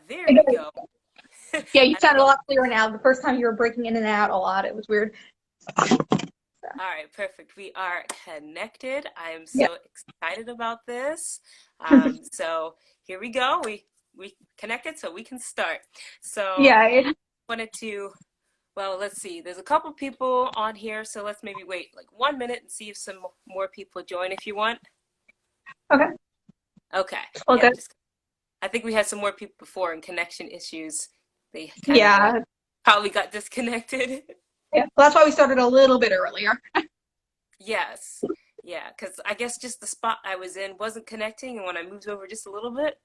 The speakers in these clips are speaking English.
There we go. Yeah, you I don't sound a know. lot clearer now. The first time you were breaking in and out a lot, it was weird. All right, perfect. We are connected. I am Yeah. so excited about this. So here we go. We connected, so we can start. So Yeah. wanted to, well, let's see. There's a couple people on here, so let's maybe wait like 1 minute and see if some more people join if you want. Okay. Okay. All Yeah, good. just I think we had some more people before and connection issues. They kind of Yeah. probably got disconnected. Yeah. Well, that's why we started a little bit earlier. Yes. Yeah, because I guess just the spot I was in wasn't connecting, and when I moved over just a little bit,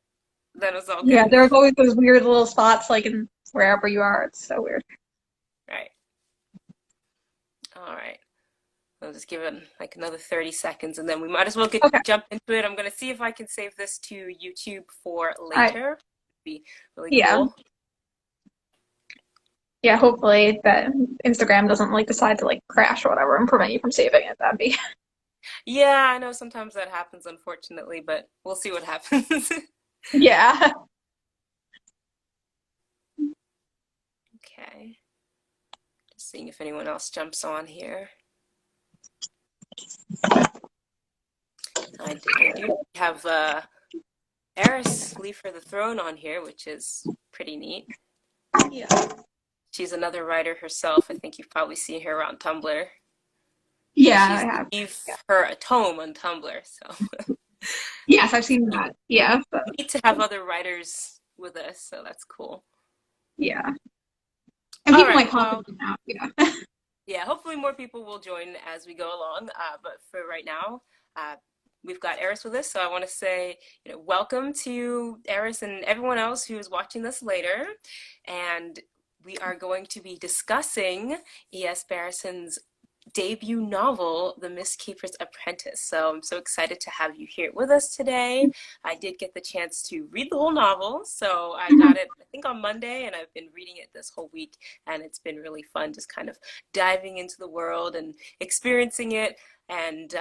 then it was all Yeah, good. there's always those weird little spots, like in wherever you are. It's so weird. Right. All right. I'll just give it like another 30 seconds, and then we might as well Okay. jump into it. I'm going to see if I can save this to YouTube for All right. later. Be really Yeah. cool. Yeah. Hopefully that Instagram doesn't like decide to like crash or whatever and prevent you from saving it. That'd be. Yeah, I know sometimes that happens, unfortunately, but we'll see what happens. Yeah. Okay. Just seeing if anyone else jumps on here. I do have Eris Leave for the Throne on here, which is pretty neat. Yeah. She's another writer herself. I think you've probably seen her around Tumblr. Yeah, She's I have. Leave Yeah. her a tome on Tumblr, so Yes, I've seen that. Yeah. But, neat to have other writers with us, so that's cool. yeah. And All people might right, pop in well, and out. Yeah. yeah, hopefully more people will join as we go along. But for right now, we've got Eris with us, so I want to say, welcome to Eris and everyone else who is watching this later. And we are going to be discussing E.S. Barrison's debut novel, The Mistkeeper's Apprentice. So I'm so excited to have you here with us today. I did get the chance to read the whole novel, so I got it, I think, on Monday, and I've been reading it this whole week, and it's been really fun just kind of diving into the world and experiencing it. And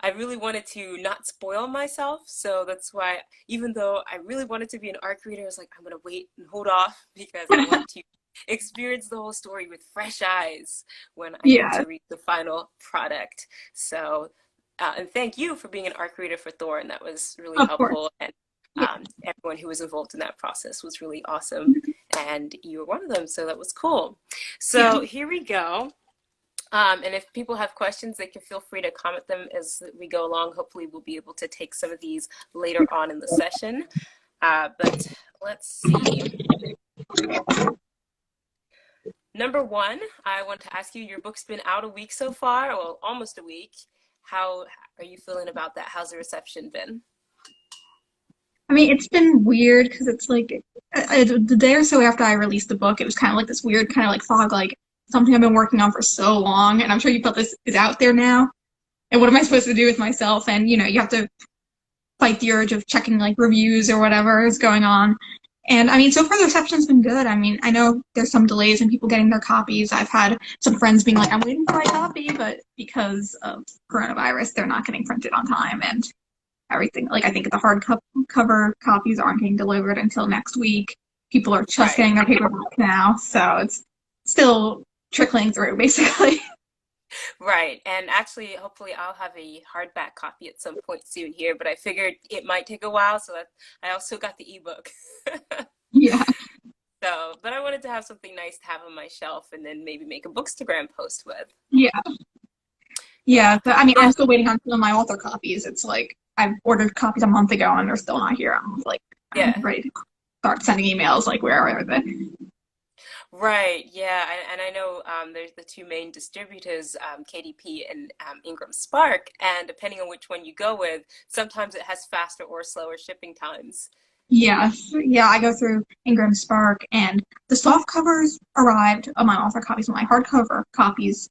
I really wanted to not spoil myself, so that's why, even though I really wanted to be an ARC reader, I was like, I'm going to wait and hold off because I want to experience the whole story with fresh eyes when I get Yeah. to read the final product. So, and thank you for being an ARC reader for Thorunn. That was really Of course. helpful. And Yeah. everyone who was involved in that process was really awesome. And you were one of them, so that was cool. Yeah. So here we go. And if people have questions, they can feel free to comment them as we go along. Hopefully we'll be able to take some of these later on in the session. But let's see. Number one, I want to ask you, your book's been out a week so far, well, almost a week. How are you feeling about that? How's the reception been? I mean, it's been weird because it's like the day or so after I released the book, it was kind of like this weird kind of like fog, like something I've been working on for so long, and I'm sure you felt this is out there now. And what am I supposed to do with myself? And you have to fight the urge of checking like reviews or whatever is going on. And I mean, so far the reception's been good. I mean, I know there's some delays in people getting their copies. I've had some friends being like, I'm waiting for my copy, but because of coronavirus, they're not getting printed on time and everything. Like, I think the hardcover copies aren't getting delivered until next week. People are just Right. getting their paperback now, so it's still trickling through, basically. Right. And actually, hopefully I'll have a hardback copy at some point soon here, but I figured it might take a while, so that I also got the ebook. Yeah. So, but I wanted to have something nice to have on my shelf and then maybe make a Bookstagram post with. Yeah. Yeah. Yeah. But, I mean, Yeah. I'm still waiting on some of my author copies. It's like I've ordered copies a month ago and they're still not here. I'm like, I'm Yeah. ready to start sending emails. Like, where are they? Right, yeah, and I know there's the two main distributors, KDP and Ingram Spark, and depending on which one you go with, sometimes it has faster or slower shipping times. Yes. Yeah, I go through Ingram Spark, and the soft covers arrived on my author copies, but my hardcover copies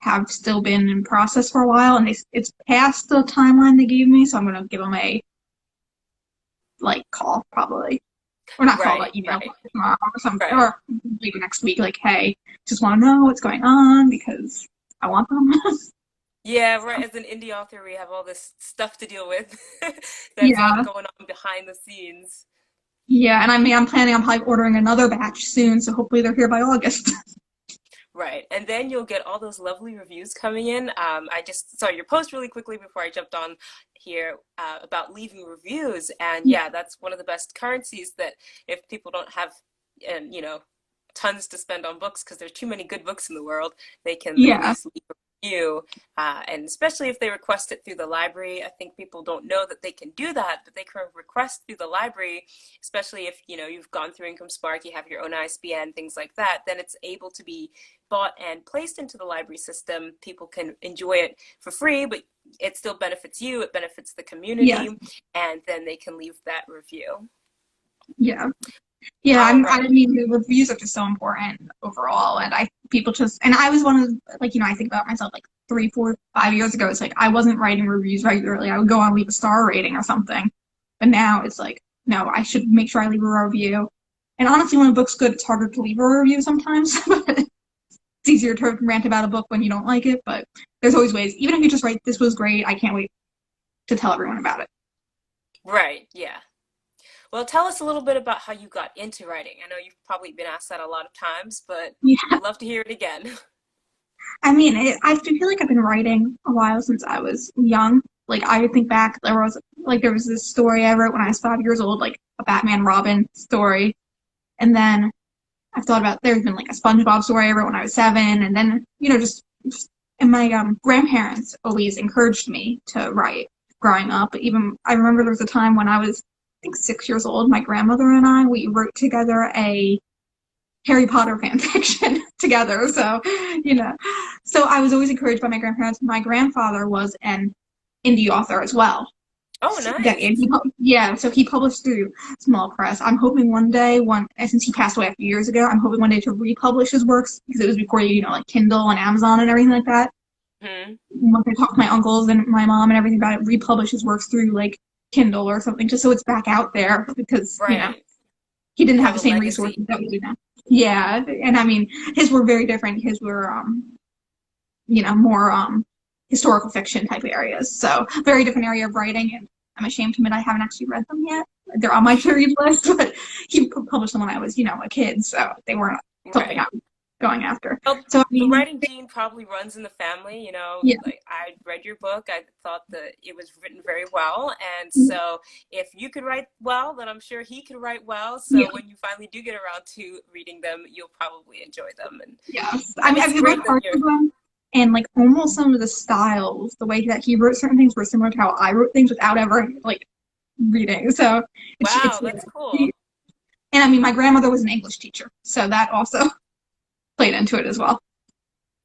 have still been in process for a while, and it's past the timeline they gave me, so I'm gonna give them a like call probably, or not call, Right, but email right, tomorrow or something, right. or maybe next week. Like, hey, just want to know what's going on because I want them. Yeah, right. So, As an indie author, we have all this stuff to deal with that's yeah, going on behind the scenes. Yeah, and I mean, I'm planning on probably ordering another batch soon, so hopefully they're here by August. Right, and then you'll get all those lovely reviews coming in. I just saw your post really quickly before I jumped on here about leaving reviews, and Yeah. yeah, that's one of the best currencies that if people don't have, and tons to spend on books because there's too many good books in the world, they can at Yeah. least leave a review, and especially if they request it through the library. I think people don't know that they can do that, but they can request through the library, especially if you've gone through Income Spark, you have your own ISBN, things like that. Then it's able to be bought and placed into the library system. People can enjoy it for free, but it still benefits you, it benefits the Yeah. community, and then they can leave that review. Yeah. Yeah, All I right. mean, the reviews are just so important overall, and people just, and I was one of, like, I think about myself like 3, 4, 5 years ago. It's like I wasn't writing reviews regularly. I would go on leave a star rating or something, but now it's like, no, I should make sure I leave a review. And honestly, when a book's good, it's harder to leave a review sometimes. It's easier to rant about a book when you don't like it, but there's always ways. Even if you just write, "This was great. I can't wait to tell everyone about it." Right, yeah. Well, tell us a little bit about how you got into writing. I know you've probably been asked that a lot of times, but Yeah. we'd love to hear it again. I mean, I do feel like I've been writing a while since I was young. Like I think back, there was this story I wrote when I was 5 years old, like a Batman Robin story, and then I've thought about there's been like a SpongeBob story I wrote when I was 7, and then just and my grandparents always encouraged me to write growing up. Even I remember there was a time when I was I think 6 years old. My grandmother and we wrote together a Harry Potter fan fiction together. So, you know, so I was always encouraged by my grandparents. My grandfather was an indie author as well. Oh, That nice. and yeah, so he published through small press. I'm hoping one day, since he passed away a few years ago, I'm hoping one day to republish his works because it was before like Kindle and Amazon and everything like that. Hmm. Once I talked to my uncles and my mom and everything about it, republish his works through like Kindle or something, just so it's back out there because Right. he didn't have Have the a same legacy. resources that we do now. Yeah, and I mean his were very different. His were more historical fiction type areas. So very different area of writing, and I'm ashamed to admit I haven't actually read them yet. They're on my to read list, but he published them when I was a kid, so they weren't something Right. I'm going after. Well, So I the mean, writing gene probably runs in the family, yeah, like I read your book, I thought that it was written very well. And so if you could write well, then I'm sure he could write well. yeah, So when you finally do get around to reading them, you'll probably enjoy them. yes. I And mean, it's I've read great that parts you're, of them, and like almost some of the styles, the way that he wrote certain things were similar to how I wrote things without ever like reading. So it's wow, yeah. that's cool. And I mean, my grandmother was an English teacher, so that also played into it as well.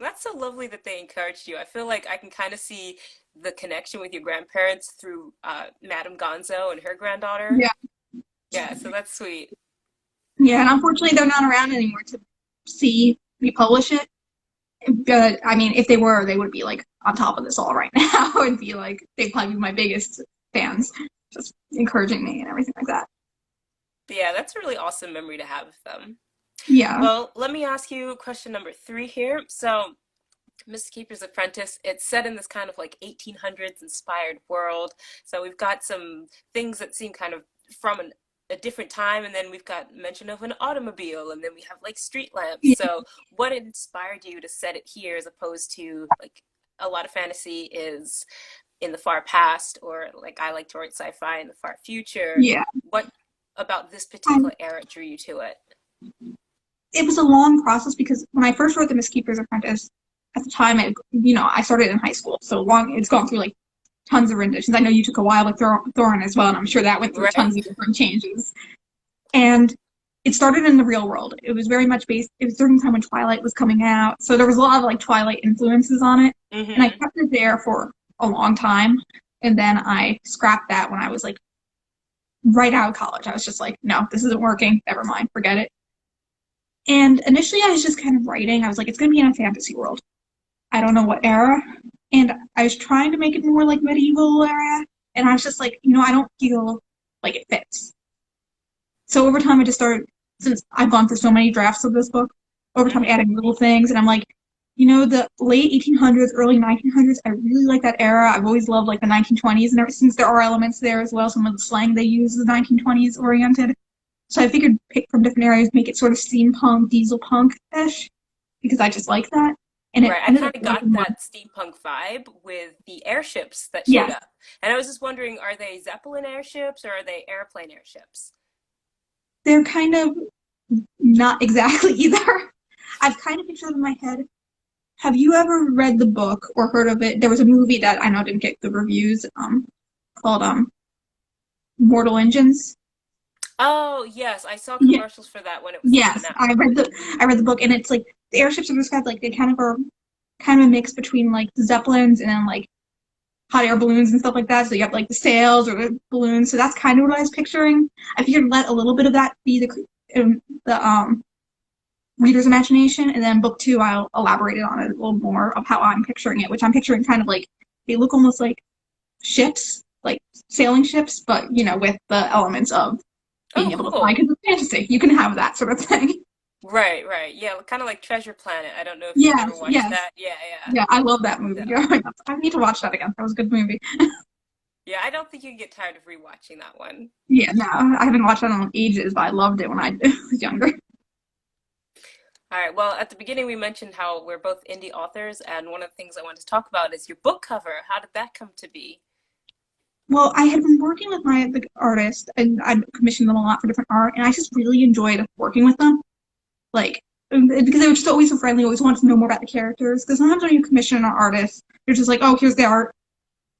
That's so lovely that they encouraged you. I feel like I can kind of see the connection with your grandparents through Madame Gonzo and her granddaughter. Yeah. Yeah, so that's sweet. Yeah, and unfortunately they're not around anymore to see me publish it. But I mean, if they were, they would be like on top of this all right now and be like they'd probably be my biggest fans, just encouraging me and everything like that. But yeah, that's a really awesome memory to have with them. Yeah. Well, let me ask you question number 3 here. So, Mr. Keeper's Apprentice, it's set in this kind of like 1800s inspired world. So we've got some things that seem kind of from a different time, and then we've got mention of an automobile, and then we have like street lamps. Yeah. So what inspired you to set it here as opposed to like a lot of fantasy is in the far past, or like I like to write sci-fi in the far future? Yeah. What about this Um, particular era drew you to it? it was a long process because when I first wrote The Mistkeeper's Apprentice, at the time, I started in high school, so long it's gone through like tons of renditions. I know you took a while with Thorunn as well, and I'm sure that went through Right? tons of different changes. And it started in the real world. It was very much based. It was during the time when Twilight was coming out, so there was a lot of like Twilight influences on it. And I Mm-hmm. kept it there for a long time, and then I scrapped that when I was like right out of college. I was just like, no, this isn't working. Never mind, forget it. And initially, I was just kind of writing. I was like, it's going to be in a fantasy world. I don't know what era. And I was trying to make it more like medieval era. And I was just like, I don't feel like it fits. So over time, I just started, since I've gone through so many drafts of this book, over time Mm-hmm. adding little things. And I'm like, the late 1800s, early 1900s, I really like that era. I've always loved like the 1920s. And since there are elements there as well, some of the slang they use is 1920s oriented. So I figured pick from different areas, make it sort of steampunk, diesel punk-ish, because I just like that. And it Right, I ended kind up of got liking more. that steampunk vibe with the airships that showed Yes, up. And I was just wondering, are they Zeppelin airships or are they airplane airships? they're kind of not exactly either. I've kind of pictured them in my head. Have you ever read the book or heard of it? There was a movie that I know didn't get good reviews, called Mortal Engines. Oh, yes, I saw Yeah, commercials for that when it was coming yes. out. I read the book, and it's like the airships are described like they kind of are kind of a mix between like the Zeppelins and then like hot air balloons and stuff like that. So you have like the sails or the balloons. So that's kind of what I was picturing. I figured let a little bit of that be the reader's imagination, and then book two I'll elaborate on it a little more of how I'm picturing it, which I'm picturing kind of like they look almost like ships, like sailing ships, but with the elements of Oh, being able to fly cool. because it's fantasy. You can have that sort of thing. Right, right. Yeah, kind of like Treasure Planet. I don't know if you've ever Yes, watched yes, that. Yeah, yeah. yeah. I love that movie. So, Growing up, I need to watch that again. That was a good movie. yeah, I don't think you get tired of rewatching that one. Yeah, no, I haven't watched that in ages, but I loved it when I was younger. All right. Well, at the beginning, we mentioned how we're both indie authors, and one of the things I wanted to talk about is your book cover. How did that come to be? Well, I had been working with the artist, and I'd commissioned them a lot for different art, and I just really enjoyed working with them. Like, because they were just always so friendly, always wanted to know more about the characters. Because sometimes when you commission an artist, you're just like, oh, here's the art,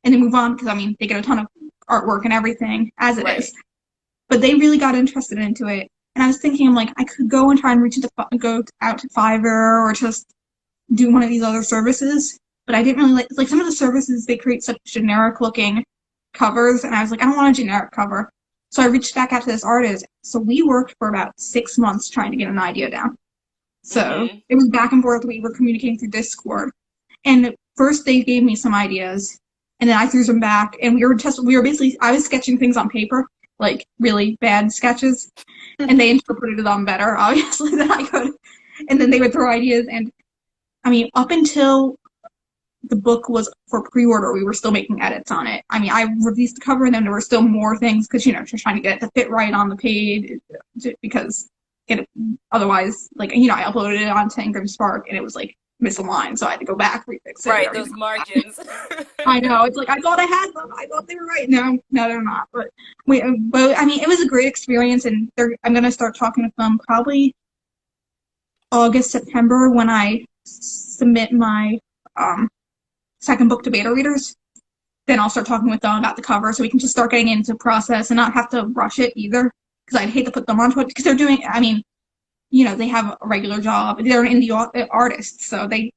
and then move on. Because I mean, they get a ton of artwork and everything as it Right. is. But they really got interested into it, and I was thinking, I'm like, I could go and try and go out to Fiverr or just do one of these other services. But I didn't really like some of the services. They create such generic looking covers, and I was like, I don't want a generic cover. So I reached back out to this artist. So we worked for about 6 months trying to get an idea down. So Mm-hmm. it was back and forth. We were communicating through Discord. And first they gave me some ideas, and then I threw them back, and we were basically, I was sketching things on paper, like really bad sketches, and they interpreted them better, obviously, than I could. And then they would throw ideas, and I mean, up until the book was for pre-order, we were still making edits on it. I mean, I released the cover, and then there were still more things because just trying to get it to fit right on the page, because otherwise, like I uploaded it onto Ingram Spark, and it was like misaligned, so I had to go back, refix it, and Right, those everything. margins. I know, it's like I thought I had them, I thought they were right. No, no, they're not. But I mean, it was a great experience, and I'm gonna start talking with them probably August, September when I submit my um second book to beta readers. Then I'll start talking with them about the cover so we can just start getting into process and not have to rush it either. Because I'd hate to put them onto it because they're doing, I mean, they have a regular job. They're an indie artist, so they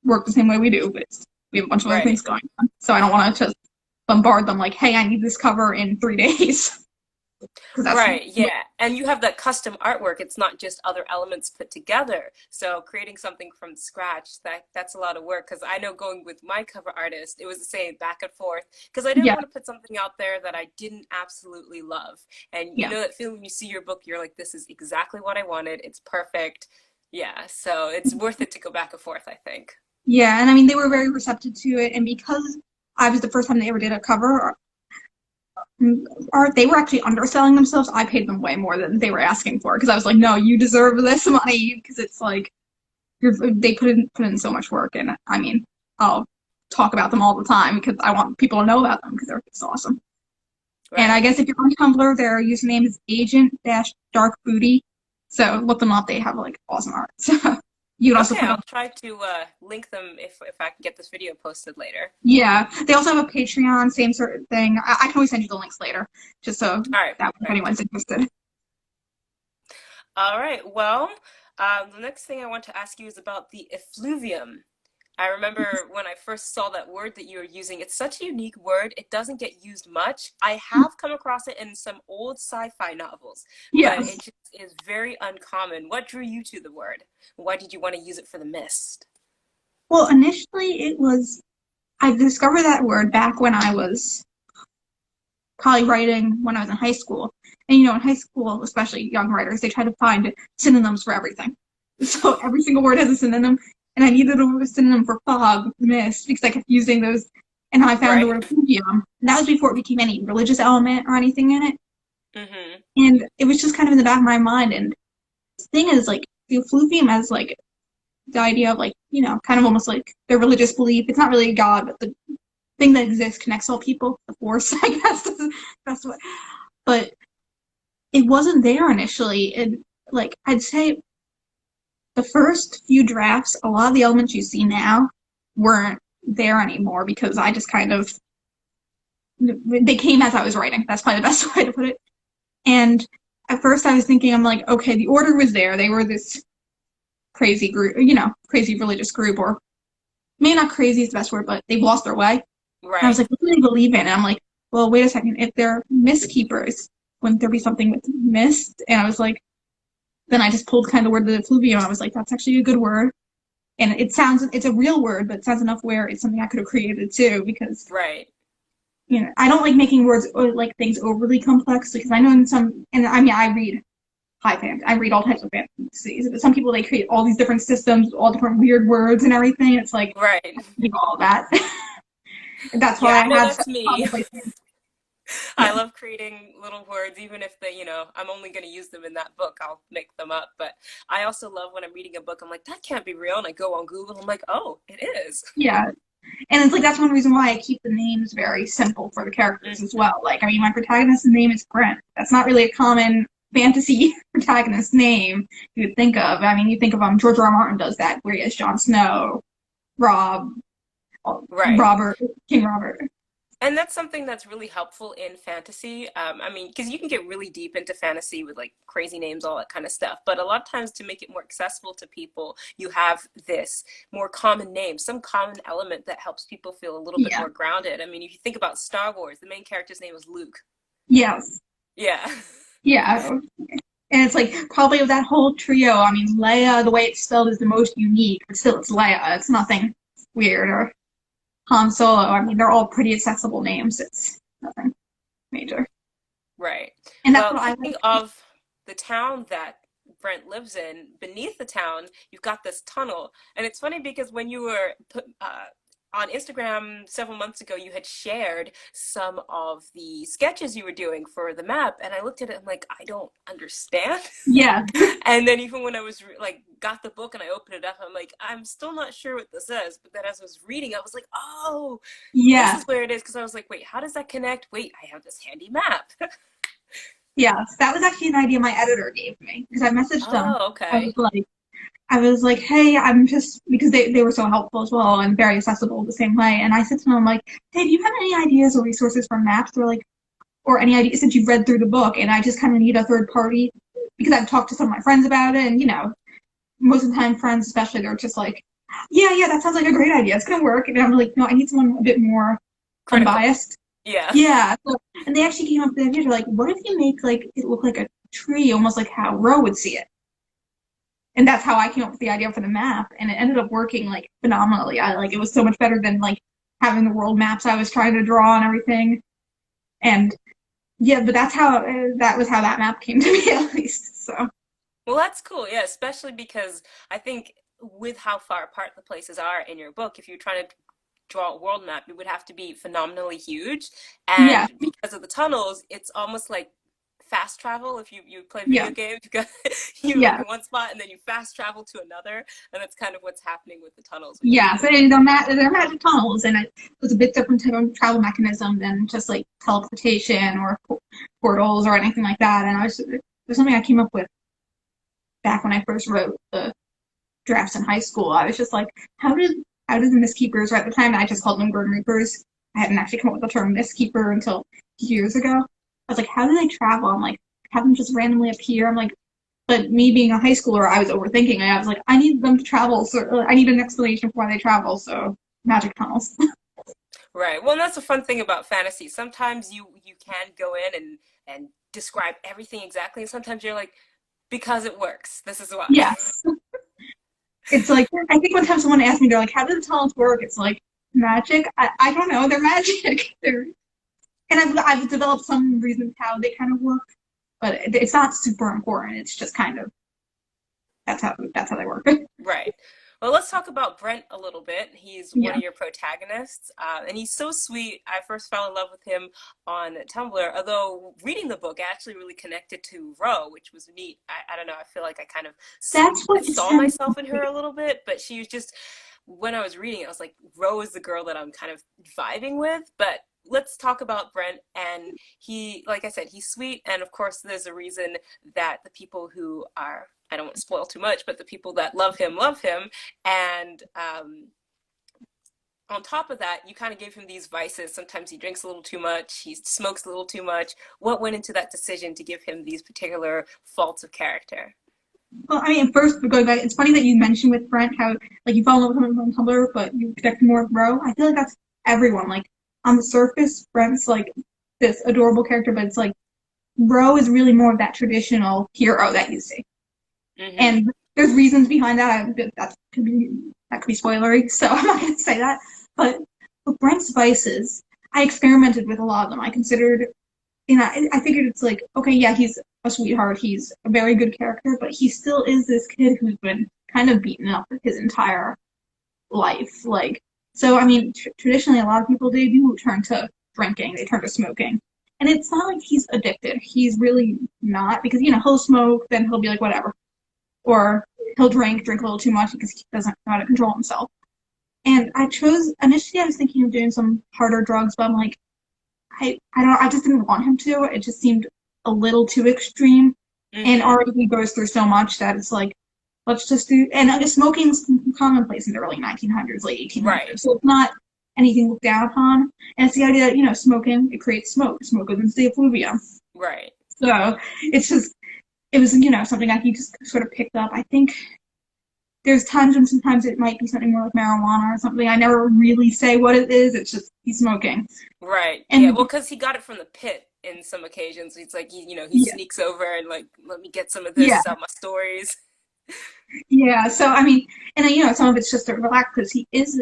work the same way we do, but we have a bunch of other Right. things going on. So I don't want to just bombard them like, hey, I need this cover in 3 days. Because that's, Right, yeah. And you have that custom artwork. It's not just other elements put together. So creating something from scratch, that's a lot of work. Because I know going with my cover artist, it was the same back and forth. Because I didn't yeah, want to put something out there that I didn't absolutely love. And you yeah. know that feeling when you see your book, you're like, this is exactly what I wanted. It's perfect. Yeah, so it's worth it to go back and forth, I think. Yeah, and I mean, they were very receptive to it. And because I was the first time they ever did a cover art, they were actually underselling themselves. I paid them way more than they were asking for because I was like, no, you deserve this money because it's like they put in so much work. And I mean, I'll talk about them all the time because I want people to know about them because they're just awesome. And I Right. guess if you're on Tumblr, their username is agent-dark booty. So look them up. They have like awesome art. So you can also Okay, put I'll up. try to link them if I can get this video posted later. Yeah, they also have a Patreon, same sort of thing. I can always send you the links later, just so All right, that if perfect. anyone's interested. All right, well, the next thing I want to ask you is about the effluvium. I remember when I first saw that word that you were using. It's such a unique word. It doesn't get used much. I have come across it in some old sci-fi novels, but it Yes. just is very uncommon. What drew you to the word? Why did you want to use it for the mist? Well, initially I discovered that word back when I was probably writing when I was in high school. And in high school, especially young writers, they try to find synonyms for everything. So every single word has a synonym. And I needed a synonym for fog, mist, because I kept using those. And I found the Right? word effluvium. And that was before it became any religious element or anything in it. Mm-hmm. And it was just kind of in the back of my mind. And the thing is, like, the effluvium as, like, the idea of, like, kind of almost like their religious belief. It's not really a god, but the thing that exists connects all people. The force, I guess. That's what. But it wasn't there initially. And, like, I'd say the first few drafts, a lot of the elements you see now weren't there anymore because I just kind of, they came as I was writing. That's probably the best way to put it. And at first I was thinking, I'm like, okay, the order was there. They were this crazy group, crazy religious group, or maybe not crazy is the best word, but they've lost their way. And I was Right. like, what do they believe in? And I'm like, well, wait a second. If they're mist keepers, wouldn't there be something with mist? And I was like, then I just pulled kind of the word the fluvium. I was like, that's actually a good word. And it's a real word, but it sounds enough where it's something I could have created too, because, Right. I don't like making words or like things overly complex because I know and I mean, I read I read all types of fantasies, but some people, they create all these different systems, all different weird words and everything. It's like, Right. all that. And that's Yeah, why I I know had that's such me. commonplace names. I Yeah. love creating little words, even if I'm only going to use them in that book, I'll make them up. But I also love when I'm reading a book, I'm like, that can't be real. And I go on Google, I'm like, oh, it is. Yeah. And it's like that's one reason why I keep the names very simple for the characters as Hmm. well. Like, I mean, my protagonist's name is Brent. That's not really a common fantasy protagonist name you would think of. I mean, you think of George R. R. Martin does that, where he has Jon Snow, Rob, Right. Robert, King Robert. And that's something that's really helpful in fantasy. I mean, because you can get really deep into fantasy with like crazy names, all that kind of stuff. But a lot of times, to make it more accessible to people, you have this more common name, some common element that helps people feel a little bit Yeah. more grounded. I mean, if you think about Star Wars, the main character's name was Luke. Yes. Yeah. Yeah. And it's like probably of that whole trio. I mean, Leia, the way it's spelled is the most unique, but still it's Leia. It's nothing weird. Or Han Solo. I mean, they're all pretty accessible names. It's nothing major. Right. And that's Well, what I thinking like. of the town that Brent lives in, beneath the town, you've got this tunnel. And it's funny because when you were on Instagram several months ago, you had shared some of the sketches you were doing for the map. And I looked at it and I'm like, I don't understand. Yeah. And then even when I was like, got the book and I opened it up, I'm like, I'm still not sure what this is. But then as I was reading, I was like, oh, this Yeah. is where it is. Because I was like, wait, how does that connect? Wait, I have this handy map. Yes. That was actually an idea my editor gave me because I messaged them. Oh, I was okay. like, I was like, hey, I'm just because they were so helpful as well and very accessible the same way. And I said to them, I'm like, hey, do you have any ideas or resources for maps? They're like, or any ideas since you've read through the book. And I just kind of need a third party because I've talked to some of my friends about it. And, most of the time, friends, especially, they're just like, yeah, that sounds like a great idea. It's going to work. And I'm like, no, I need someone a bit more Critical. unbiased. Yeah. Yeah. So, and they actually came up with the idea. They're like, what if you make like it look like a tree, almost like how Ro would see it? And that's how I came up with the idea for the map. And it ended up working like phenomenally. I like it was so much better than like having the world maps I was trying to draw and everything. And yeah, but that was how that map came to me at least. So Well, that's cool. Yeah, especially because I think with how far apart the places are in your book, if you're trying to draw a world map, it would have to be phenomenally huge. yeah, And because of the tunnels, it's almost like fast travel. If you play yeah, video games, you got you like yeah, in one spot and then you fast travel to another, and that's kind of what's happening with the tunnels, which is yeah. So cool. they're magic tunnels, and it was a bit different type of travel mechanism than just like teleportation or portals or anything like that. And it was something I came up with back when I first wrote the drafts in high school. I was just like, how did the Mistkeepers, or at the time I just called them Grim Reapers. I hadn't actually come up with the term Mistkeeper until years ago. I was like, how do they travel? I'm like, have them just randomly appear. I'm like, but me being a high schooler, I was overthinking it. I was like, I need them to travel, so I need an explanation for why they travel. So magic tunnels. Right. Well, and that's the fun thing about fantasy. Sometimes you can go in and describe everything exactly, and sometimes you're like, because it works. This is why. Yes, it's like I think one time someone asked me, they're like, how do the tunnels work? It's like magic. I don't know. They're magic. And I've developed some reasons how they kind of work, but it's not super important. It's just kind of that's how they work. Right. Well, let's talk about Brent a little bit. He's one Yeah. of your protagonists, and he's so sweet. I first fell in love with him on Tumblr, although reading the book, I actually really connected to Ro, which was neat. I don't know, I feel like I kind of That's I what it saw sounds myself in her like. a little bit, but she was just, when I was reading it, I was like, Ro is the girl that I'm kind of vibing with, but let's talk about Brent. And he, like I said, he's sweet, and of course there's a reason that the people who are, I don't want to spoil too much, but the people that love him. And on top of that, you kind of gave him these vices. Sometimes he drinks a little too much, he smokes a little too much. What went into that decision to give him these particular faults of character? Well, I mean, first, going back, it's funny that you mentioned with Brent how, like, you fall in love with him on Tumblr, but you expect more of Ro. I feel like that's everyone. Like, on the surface, Brent's, like, this adorable character, but it's like, Ro is really more of that traditional hero that you see. Mm-hmm. And there's reasons behind that. That could be spoilery, so I'm not going to say that. But with Brent's vices, I experimented with a lot of them. I considered, I figured it's like, okay, yeah, he's a sweetheart. He's a very good character, but he still is this kid who's been kind of beaten up his entire life. Like, so I mean, traditionally, a lot of people they do turn to drinking, they turn to smoking, and it's not like he's addicted. He's really not because he'll smoke, then he'll be like whatever, or he'll drink a little too much because he doesn't know how to control himself. And I chose initially I was thinking of doing some harder drugs, but I'm like, I just didn't want him to. It just seemed a little too extreme. And Mm-hmm. already he goes through so much that it's like, let's just do. And smoking's commonplace in the early 1900s, late Right. 1800s, so it's not anything looked down upon. And it's the idea that smoking it creates smoke. Smoke goes into the effluvium. Right. So it's just it was something I just sort of picked up. I think there's times when sometimes it might be something more like marijuana or something. I never really say what it is. It's just he's smoking. Right. Yeah. And Well, because he got it from the pit in some occasions. He's like, he yeah, sneaks over and like, let me get some of this. yeah, It's out my stories. yeah. So I mean, and then, some of it's just to relax because he is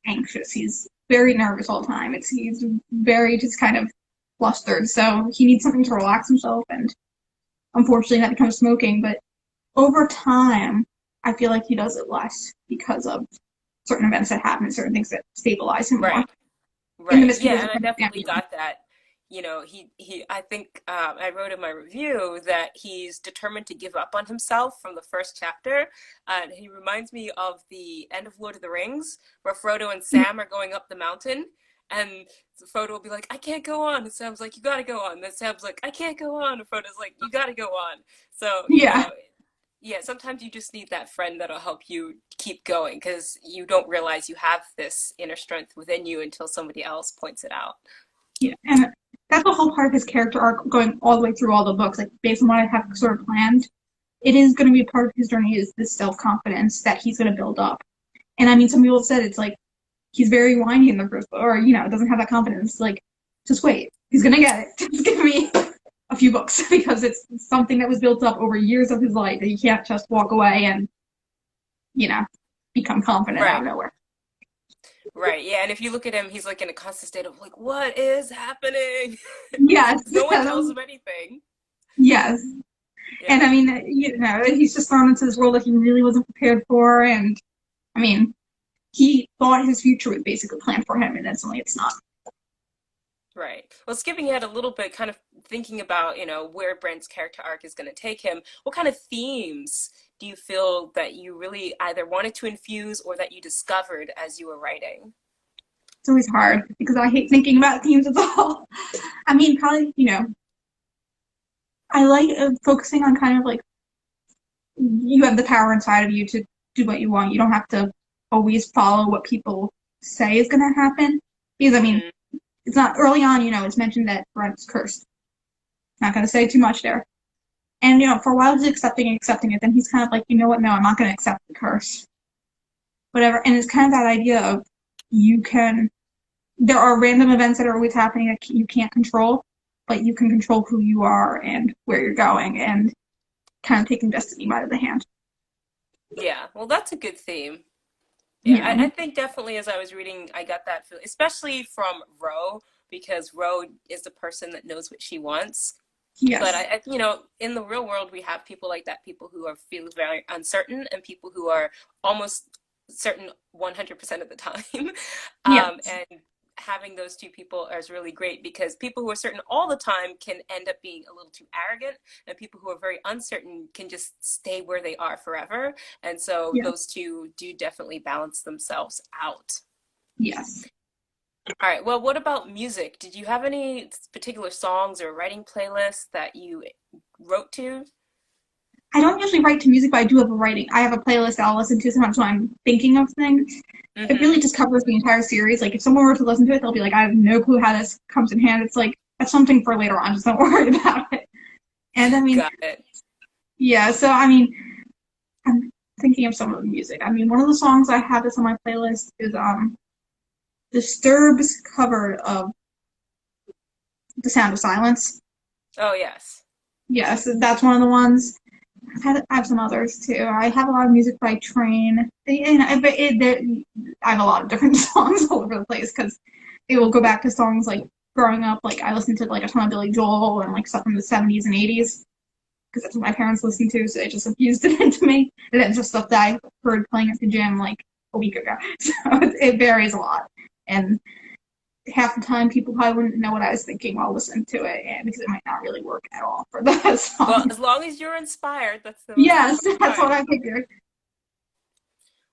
anxious. He's very nervous all the time. He's very just kind of flustered. So he needs something to relax himself. And unfortunately, that becomes smoking. But over time, I feel like he does it less because of certain events that happen, certain things that stabilize him more. Right. In the Right. midst, he Yeah, doesn't and I understand. definitely got that. I think I wrote in my review that he's determined to give up on himself from the first chapter. And he reminds me of the end of Lord of the Rings, where Frodo and Sam are going up the mountain. And Frodo will be like, I can't go on. And Sam's like, you gotta go on. And then Sam's like, I can't go on. And Frodo's like, you gotta go on. So, Yeah, yeah, sometimes you just need that friend that'll help you keep going because you don't realize you have this inner strength within you until somebody else points it out. yeah, and that's the whole part of his character arc going all the way through all the books. Like based on what I have sort of planned, it is going to be a part of his journey is this self confidence that he's going to build up. And I mean, some people have said it's like he's very whiny in the first book, or doesn't have that confidence. Like, just wait, he's going to get it. Just give me a few books because it's something that was built up over years of his life that he can't just walk away and you know become confident out Right, of nowhere. right. Yeah, and if you look at him, he's like in a constant state of like, what is happening? Yes, No one tells him anything. yes. And Yeah. I mean, he's just thrown into this world that he really wasn't prepared for. And I mean, he thought his future was basically planned for him, and then suddenly it's not. Right. Well, skipping ahead a little bit, kind of thinking about, where Brent's character arc is going to take him, what kind of themes do you feel that you really either wanted to infuse or that you discovered as you were writing? It's always hard because I hate thinking about themes at all. I mean, probably, I like focusing on kind of like you have the power inside of you to do what you want. You don't have to always follow what people say is going to happen. Because, I mean, Hmm. it's not early on, it's mentioned that Brent's cursed. Not going to say too much there. And, for a while he's accepting it. Then he's kind of like, you know what? No, I'm not going to accept the curse. Whatever. And it's kind of that idea of there are random events that are always happening that you can't control, but you can control who you are and where you're going and kind of taking destiny by the hand. Yeah, well, that's a good theme. Yeah, Yeah. I think definitely as I was reading, I got that feel, especially from Ro, because Ro is the person that knows what she wants. But Yes. in the real world, we have people like that, people who are feeling very uncertain and people who are almost certain 100% of the time. Yes. And having those two people is really great because people who are certain all the time can end up being a little too arrogant, and people who are very uncertain can just stay where they are forever. And so Yes. those two do definitely balance themselves out. Yes. All right. Well, what about music? Did you have any particular songs or writing playlists that you wrote to? I don't usually write to music, but I do have a writing. I have a playlist that I'll listen to sometimes when I'm thinking of things. It Mm-hmm. really just covers the entire series. Like if someone were to listen to it, they'll be like, I have no clue how this comes in hand. It's like that's something for later on. Just don't worry about it. And I mean, Got it. yeah. So I mean, I'm thinking of some of the music. I mean, one of the songs I have that's on my playlist is Disturbed's cover of "The Sound of Silence." Oh, yes. Yes, that's one of the ones. I have some others too. I have a lot of music by Train, and I have a lot of different songs all over the place because it will go back to songs like growing up. Like I listened to like a ton of Billy Joel and like stuff from the 70s and 80s because that's what my parents listened to, so they just infused it into me. And then just stuff that I heard playing at the gym like a week ago. So it varies a lot, and half the time people probably wouldn't know what I was thinking while listening to it, and because it might not really work at all for that Well, song. as long as you're inspired, that's the most Yes, important that's part. what I figured.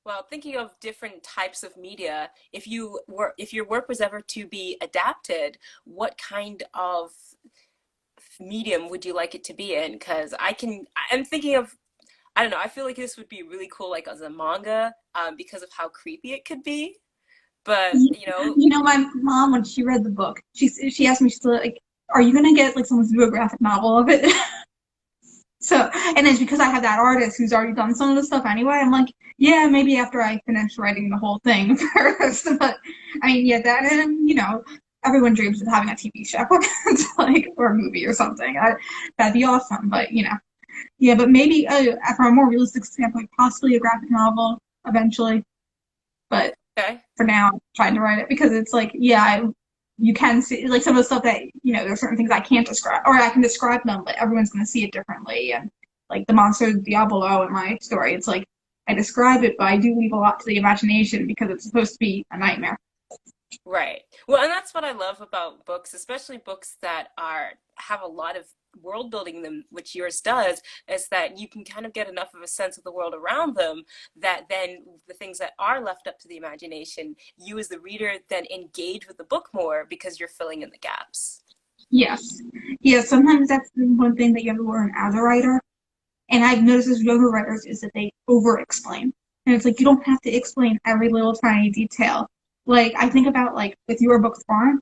Well, thinking of different types of media, if your work was ever to be adapted, what kind of medium would you like it to be in? Because I'm thinking of, I don't know, I feel like this would be really cool, like as a manga, because of how creepy it could be. But, You know, my mom when she read the book, she asked me, she's like, "Are you gonna get like someone to do a graphic novel of it?" So, and it's because I have that artist who's already done some of the stuff anyway. I'm like, yeah, maybe after I finish writing the whole thing first. But I mean, yeah, that and everyone dreams of having a TV show, it's like or a movie or something. That'd be awesome. But yeah, but maybe from a more realistic standpoint, possibly a graphic novel eventually. But okay. for now, I'm trying to write it because it's like, yeah, you can see like some of the stuff that there's certain things I can't describe, or I can describe them, but everyone's going to see it differently. And like the monster Diabolo in my story, it's like I describe it, but I do leave a lot to the imagination because it's supposed to be a nightmare. Right. Well, and that's what I love about books, especially books that have a lot of world building in them, which yours does, is that you can kind of get enough of a sense of the world around them that then the things that are left up to the imagination, you as the reader then engage with the book more because you're filling in the gaps. Yes, yeah. Sometimes that's the one thing that you have to learn as a writer, and I've noticed as younger writers is that they over-explain, and it's like you don't have to explain every little tiny detail. Like I think about like with your book Thorunn,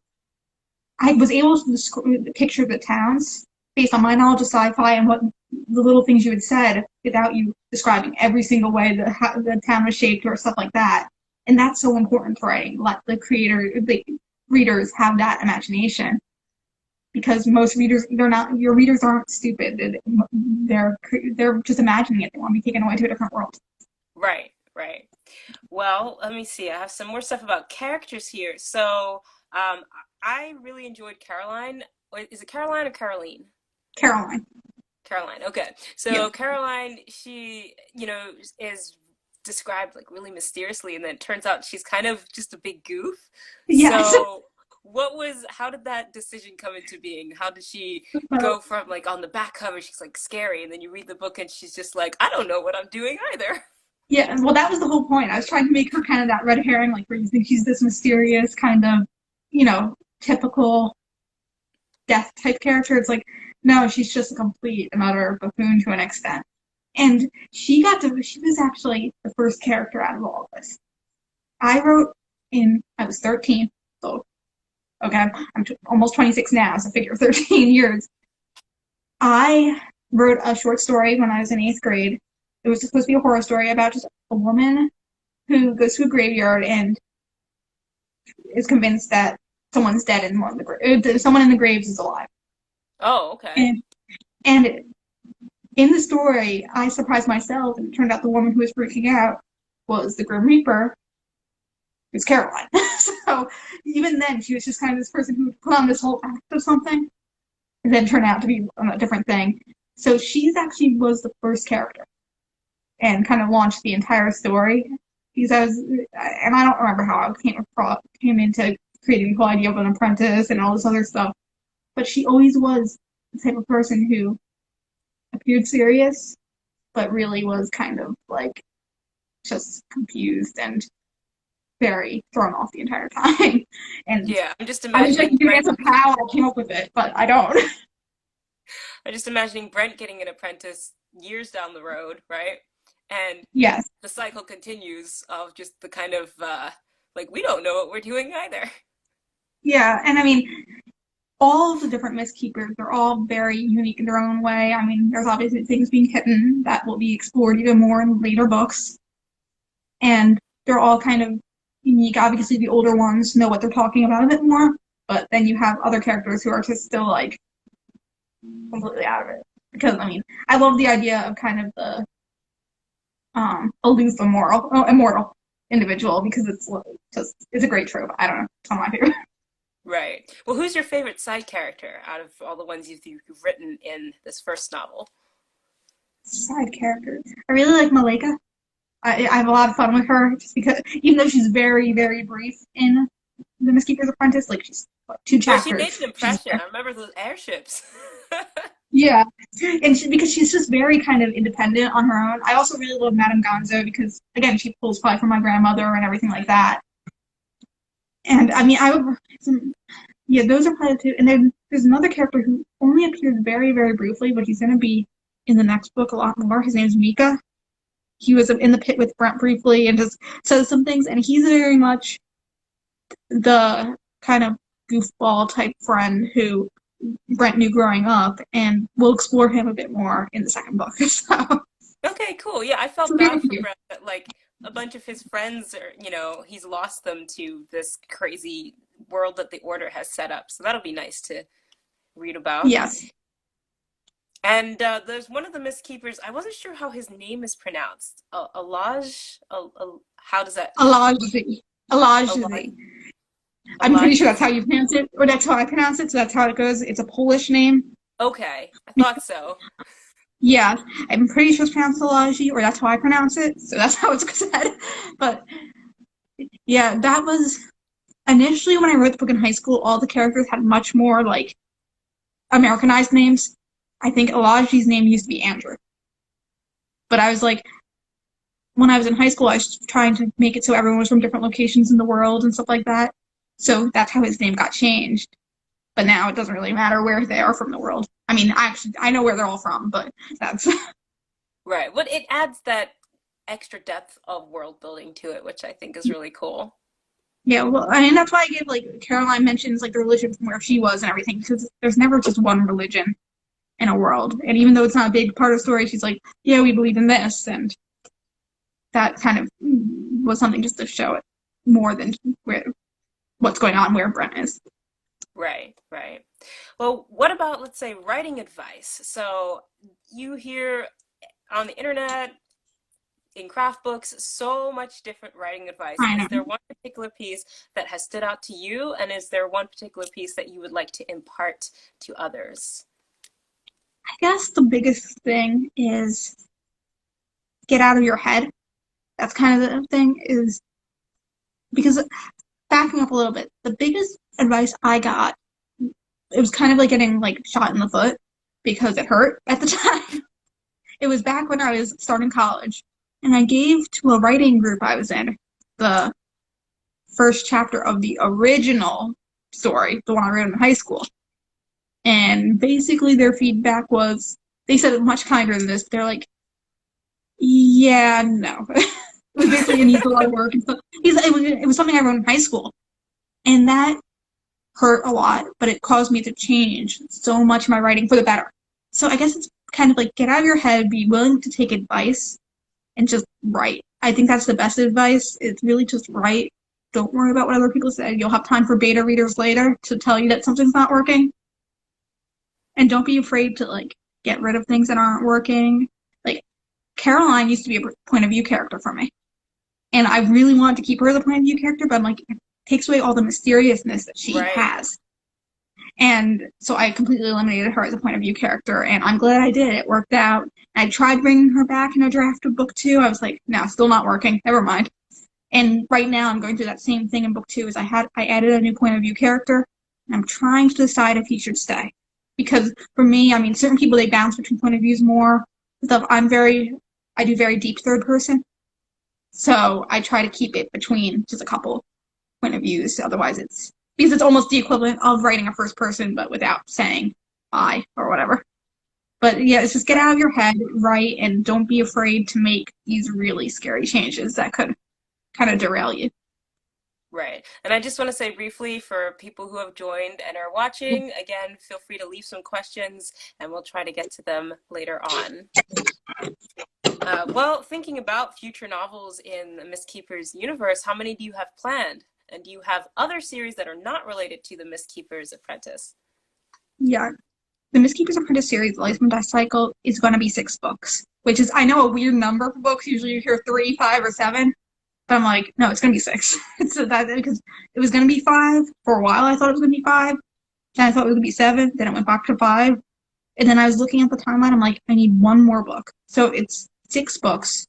I was able to picture the towns based on my knowledge of sci-fi and what the little things you had said without you describing every single way how the town was shaped or stuff like that. And that's so important for writing. Let the readers have that imagination because most readers, they're not, your readers aren't stupid. They're just imagining it. They want to be taken away to a different world. Right, right. Well, let me see. I have some more stuff about characters here. So, I really enjoyed Caroline. Wait, is it Caroline or Caroline? Caroline. Caroline. Okay. Yes. So Caroline, she, is described like really mysteriously, and then it turns out she's kind of just a big goof. Yes. So, how did that decision come into being? How did she go from like on the back cover, she's like scary, and then you read the book and she's just like, I don't know what I'm doing either. Yeah, well, that was the whole point. I was trying to make her kind of that red herring, like where you think she's this mysterious kind of, typical death type character. It's like, no, she's just a complete and utter buffoon to an extent. And she was actually the first character out of all of this. I was 13, so, okay, I'm almost 26 now, so figure 13 years. I wrote a short story when I was in 8th grade. It was supposed to be a horror story about just a woman who goes to a graveyard and is convinced that someone's dead and someone in the graves is alive. Oh, okay. And, and in the story, I surprised myself, and it turned out the woman who was freaking out was the Grim Reaper, who's Caroline. So even then, she was just kind of this person who would put on this whole act of something, and then turn out to be a different thing. So she's actually was the first character, and kind of launched the entire story. because and I don't remember how I came into creating the whole idea of an apprentice and all this other stuff, but she always was the type of person who appeared serious, but really was kind of like just confused and very thrown off the entire time. And Yeah, I'm just I wish I imagining could give an Brent. answer how I came up with it, but I don't. I'm just imagining Brent getting an apprentice years down the road, right? And Yes. the cycle continues of just the kind of like we don't know what we're doing either. Yeah, and I mean, all of the different Mist Keepers are all very unique in their own way. I mean, there's obviously things being hidden that will be explored even more in later books, and they're all kind of unique. Obviously, the older ones know what they're talking about a bit more, but then you have other characters who are just still like completely out of it. Because I mean, I love the idea of kind of the aloof, immortal individual because it's a great trope. I don't know, it's one of my favorite. Right. Well, who's your favorite side character out of all the ones you've written in this first novel? Side characters. I really like Malika. I have a lot of fun with her just because, even though she's very, very brief in The Mistkeeper's Apprentice, like she's what, two Well, she made chapters. an She's impression. I remember those airships. yeah, and because she's just very kind of independent on her own. I also really love Madame Gonzo because again, she pulls probably from my grandmother and everything like that. And I mean, yeah, those are probably the two. And then there's another character who only appears very, very briefly, but he's going to be in the next book a lot more. His name's Mika. He was in the pit with Brent briefly and just says some things, and he's very much the kind of goofball type friend who Brent knew growing up, and we'll explore him a bit more in the second book. Okay, cool. Yeah, I felt So very bad for cute. Brett that like a bunch of his friends are, he's lost them to this crazy world that the Order has set up. So that'll be nice to read about. Yes, And there's one of the Mistkeepers. I wasn't sure how his name is pronounced. Alaj? How does that? Alaji. Alaj? Alaji. I'm pretty sure Alaj? that's how you pronounce it, or that's how I pronounce it, so that's how it goes. It's a Polish name. Okay, I thought so. Yeah, I'm pretty sure it's pronounced Alaji, or that's how I pronounce it, so that's how it's said. But yeah, that was initially when I wrote the book in high school, all the characters had much more like Americanized names. I think Alaji's name used to be Andrew. But I was like, when I was in high school, I was trying to make it so everyone was from different locations in the world and stuff like that. So that's how his name got changed. But now it doesn't really matter where they are from the world. I mean, I know where they're all from, but that's Right. But it adds that extra depth of world building to it, which I think is really cool. yeah. Well, I mean, that's why I gave like Caroline mentions like the religion from where she was and everything because there's never just one religion in a world. And even though it's not a big part of the story, she's like, yeah, we believe in this, and that kind of was something just to show it more than what's going on where Brent is. Right, right. Well, what about, let's say, writing advice? So you hear on the internet, in craft books, so much different writing advice. I Is there know. one particular piece that has stood out to you, and is there one particular piece that you would like to impart to others? I guess the biggest thing is get out of your head. That's kind of the thing is because backing up a little bit, the biggest advice I got, it was kind of like getting like shot in the foot because it hurt at the time. It was back when I was starting college, and I gave to a writing group I was in the first chapter of the original story, the one I wrote in high school. And basically their feedback was they said it much kinder than this. They're like, yeah, no. It was basically it needs a lot of work and stuff. It was something I wrote in high school. And that hurt a lot, but it caused me to change so much my writing for the better. So I guess it's kind of like get out of your head, be willing to take advice, and just write. I think that's the best advice. It's really just write. Don't worry about what other people say. You'll have time for beta readers later to tell you that something's not working. And don't be afraid to like get rid of things that aren't working. Like Caroline used to be a point of view character for me. And I really wanted to keep her the point of view character, but I'm like, it takes away all the mysteriousness that she Right. has. And so I completely eliminated her as a point of view character, and I'm glad I did. It worked out. I tried bringing her back in a draft of book 2. I was like, no, still not working. Never mind. And right now I'm going through that same thing in book 2 as I added a new point of view character, and I'm trying to decide if he should stay. Because for me, I mean, certain people, they bounce between point of views more. Stuff. I do very deep third person. So I try to keep it between just a couple point of views. Otherwise because it's almost the equivalent of writing a first person, but without saying I or whatever. But yeah, it's just get out of your head, write, and don't be afraid to make these really scary changes that could kind of derail you. Right. And I just want to say briefly for people who have joined and are watching, again, feel free to leave some questions and we'll try to get to them later on. Well, thinking about future novels in the Mistkeeper's universe, how many do you have planned? And do you have other series that are not related to the Mistkeeper's Apprentice? Yeah. The Mistkeeper's Apprentice series, the Lifetime Cycle, is going to be 6 books, which is, I know, a weird number for books. Usually you hear 3, 5, or 7. But I'm like, no, it's going to be 6. So that, because it was going to be 5. For a while, I thought it was going to be 5. Then I thought it was going to be 7. Then it went back to 5. And then I was looking at the timeline. I'm like, I need one more book. So it's 6 books.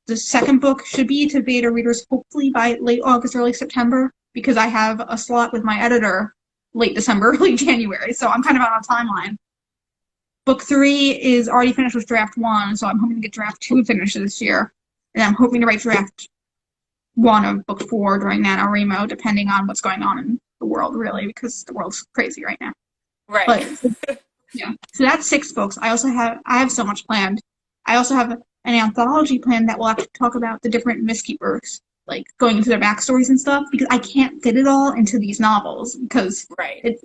The second book should be to beta readers hopefully by late August, early September, because I have a slot with my editor late December, early January. So I'm kind of on a timeline. Book 3 is already finished with draft 1, so I'm hoping to get draft 2 finished this year. And I'm hoping to write draft 1 of book 4 during NaNoWriMo, depending on what's going on in the world, really, because the world's crazy right now. Right. But yeah, so that's 6 books. I have so much planned. I also have an anthology plan that will actually talk about the different Mistkeepers, like going into their backstories and stuff, because I can't fit it all into these novels because right.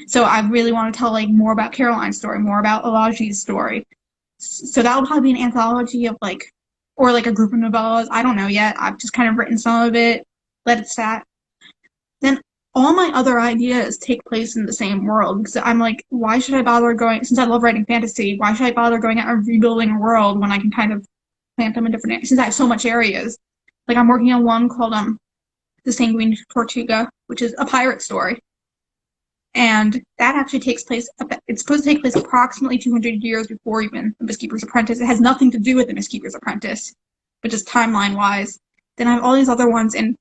So I really want to tell like more about Caroline's story, more about Elaji's story. So that will probably be an anthology of like, or like a group of novellas. I don't know yet. I've just kind of written some of it, let it sat. Then all my other ideas take place in the same world because I'm like, why should I bother going, since I love writing fantasy, why should I bother going out and rebuilding a world when I can kind of plant them in different areas, since I have so much areas. Like I'm working on one called The Sanguine Tortuga, which is a pirate story. And that actually takes place, it's supposed to take place approximately 200 years before even The Mistkeeper's Apprentice. It has nothing to do with The Mistkeeper's Apprentice, but just timeline-wise. Then I have all these other ones, and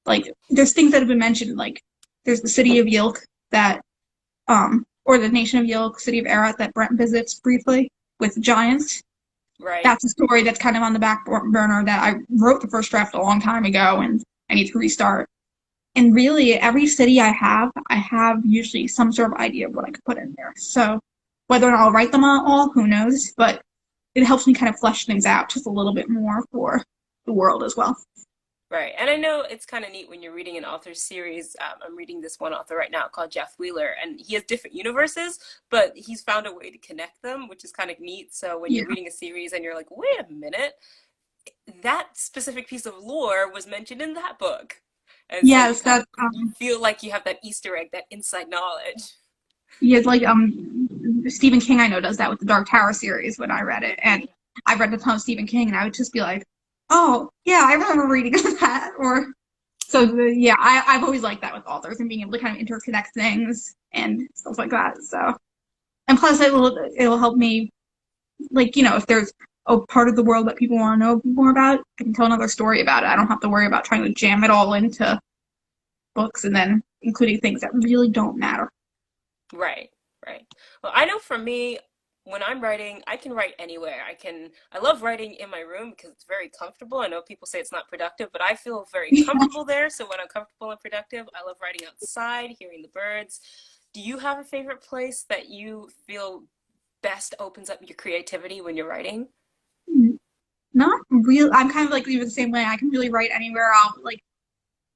like, there's things that have been mentioned, like, there's the city of Yilk that, or the nation of Yilk, city of Erat that Brent visits briefly with giants. Right. That's a story that's kind of on the back burner that I wrote the first draft a long time ago, and I need to restart. And really, every city I have usually some sort of idea of what I could put in there. So whether or not I'll write them all, who knows? But it helps me kind of flesh things out just a little bit more for the world as well. Right. And I know it's kind of neat when you're reading an author's series. I'm reading this one author right now called Jeff Wheeler, and he has different universes, but he's found a way to connect them, which is kind of neat. So when you're reading a series and you're like, wait a minute, that specific piece of lore was mentioned in that book. And yes, so you feel like you have that Easter egg, that inside knowledge. Yeah, like Stephen King, I know, does that with the Dark Tower series when I read it, and I read a ton of Stephen King, and I would just be like, oh yeah, I remember reading that. Or I've always liked that with authors and being able to kind of interconnect things and stuff like that. So, and plus it'll help me, like, if there's a part of the world that people want to know more about, I can tell another story about it. I don't have to worry about trying to jam it all into books and then including things that really don't matter. Right, right. Well, I know for me, when I'm writing, I can write anywhere. I love writing in my room because it's very comfortable. I know people say it's not productive, but I feel very comfortable there. So when I'm comfortable and productive, I love writing outside, hearing the birds. Do you have a favorite place that you feel best opens up your creativity when you're writing? Not real. I'm kind of like even the same way. I can really write anywhere.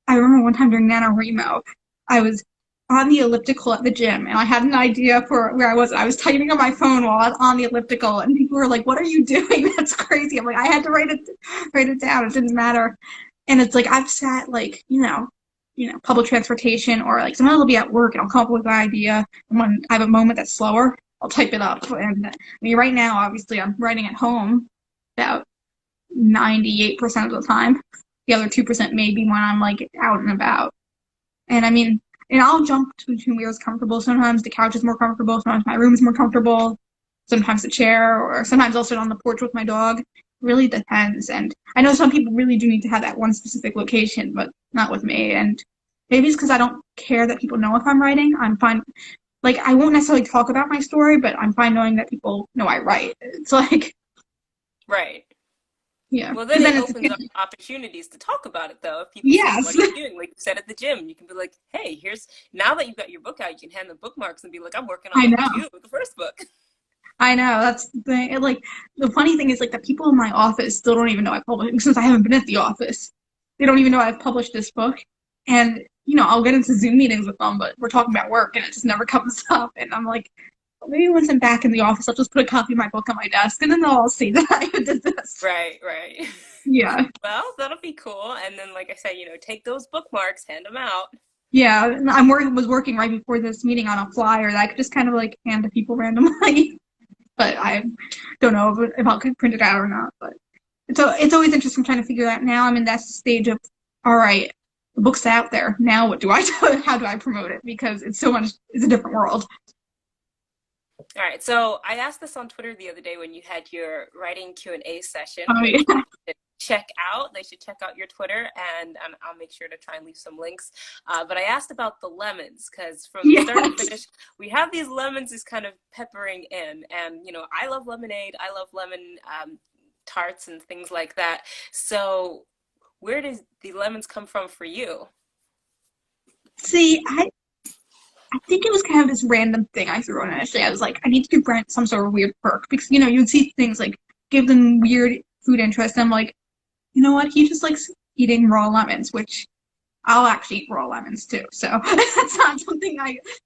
I remember one time during NaNoWriMo, I was on the elliptical at the gym, and I had an idea for where I was. I was typing on my phone while I was on the elliptical, and people were like, "What are you doing? That's crazy." I'm like, I had to write it down. It didn't matter. And it's like I've sat like public transportation, or like sometimes I'll be at work and I'll come up with an idea, and when I have a moment that's slower, I'll type it up. And I mean, right now, obviously, I'm writing at home about 98% of the time. The other 2% maybe when I'm like out and about. And I mean, and I'll jump between wheels comfortable. Sometimes the couch is more comfortable. Sometimes my room is more comfortable. Sometimes the chair, or sometimes I'll sit on the porch with my dog. really depends. And I know some people really do need to have that one specific location, but not with me. And maybe it's because I don't care that people know if I'm writing. I'm fine. Like, I won't necessarily talk about my story, but I'm fine knowing that people know I write. It's like, Right. yeah. Well, then Because then it it's, opens up opportunities to talk about it, though. If people say, yes. "What are you doing?" Like you said at the gym, you can be like, "Hey, here's now that you've got your book out, you can hand them bookmarks and be like, I'm working on I book know. 2 of the first book." I know. That's the thing. Like, the funny thing is, like, the people in my office still don't even know I published, since I haven't been at the office. They don't even know I've published this book. And, I'll get into Zoom meetings with them, but we're talking about work and it just never comes up. And I'm like, well, maybe once I'm back in the office, I'll just put a copy of my book on my desk and then they'll all see that I did this. Right, right. Yeah. Well, that'll be cool. And then, like I said, take those bookmarks, hand them out. Yeah. And was working right before this meeting on a flyer that I could just kind of like hand to people randomly. But I don't know if I'll print it out or not. But it's always interesting trying to figure out. Now I'm in that stage of, all right, the book's out there. Now what do I do? How do I promote it? Because it's a different world. All right. So I asked this on Twitter the other day when you had your writing Q&A session, Oh which yeah. should check out. They should check out your Twitter, and I'll make sure to try and leave some links. But I asked about the lemons because from start to Yes. finish, we have these lemons is kind of peppering in, and I love lemonade. I love lemon tarts and things like that. So where does the lemons come from for you? See, I think it was kind of this random thing I threw in initially. I was like, I need to give Brent some sort of weird perk because you would see things like give them weird food interests. And I'm like, you know what? He just likes eating raw lemons, which I'll actually eat raw lemons too. So that's not something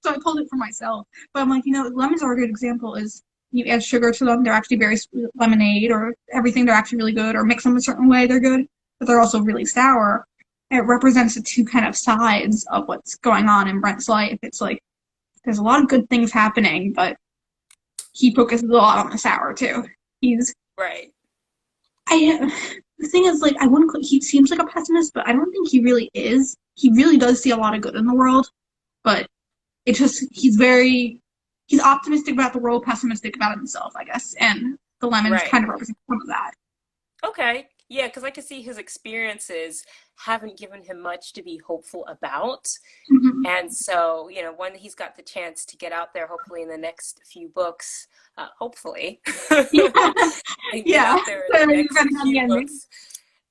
so I pulled it for myself. But I'm like, lemons are a good example is you add sugar to them, they're actually very sweet, lemonade or everything, they're actually really good, or mix them a certain way, they're good, but they're also really sour. It represents the two kind of sides of what's going on in Brent's life. It's like there's a lot of good things happening, but he focuses a lot on the sour too. He's Right. the thing is, like, I wouldn't. He seems like a pessimist, but I don't think he really is. He really does see a lot of good in the world, but it just he's optimistic about the world, pessimistic about himself, I guess. And the lemons Right. kind of represent some of that. Okay. Yeah, because I can see his experiences haven't given him much to be hopeful about. Mm-hmm. And so, when he's got the chance to get out there, hopefully in the next few books, hopefully, Yeah, and get yeah. out there in So the you're next betting on the few ending. books